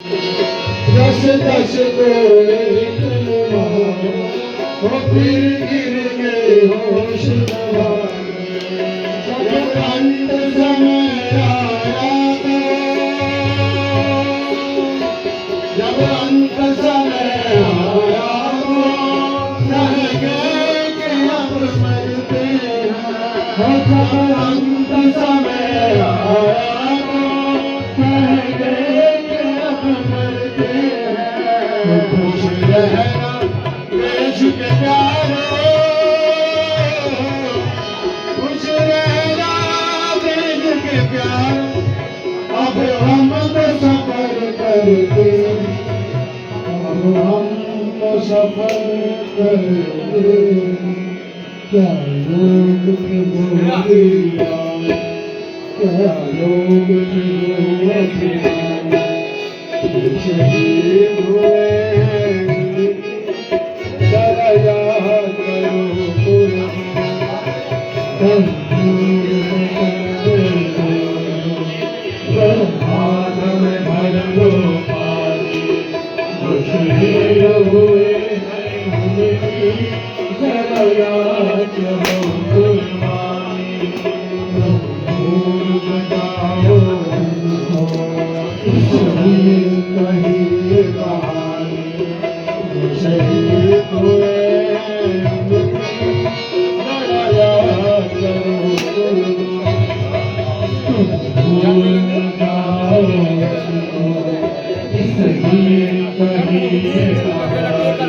दस दस तोड़े हो फिर गिर गए होश गंवाए। जब अंत समय आया तो जब अंत समय आया तो कह गए कि अब मरते हैं। जब अंत समय आया तो कह गए कि अब मरते हैं। खुश रहना देश के प्यारे, खुश रहना देश के प्यारे। अब हम तो सफर करते, अब हम तो सफर करते। क्या लोग थे वो दीवाने, क्या लोग थे वो दीवाने। शहीद हुए जरा याद करो हाथ में भर लो पानी। जो शहीद हुए जरा याद करो कुर्बानी। भूल जाओ शहीद कही कहानी। जो शहीद हुए जरा याद करो भूल जाओ शहीद कही कहानी।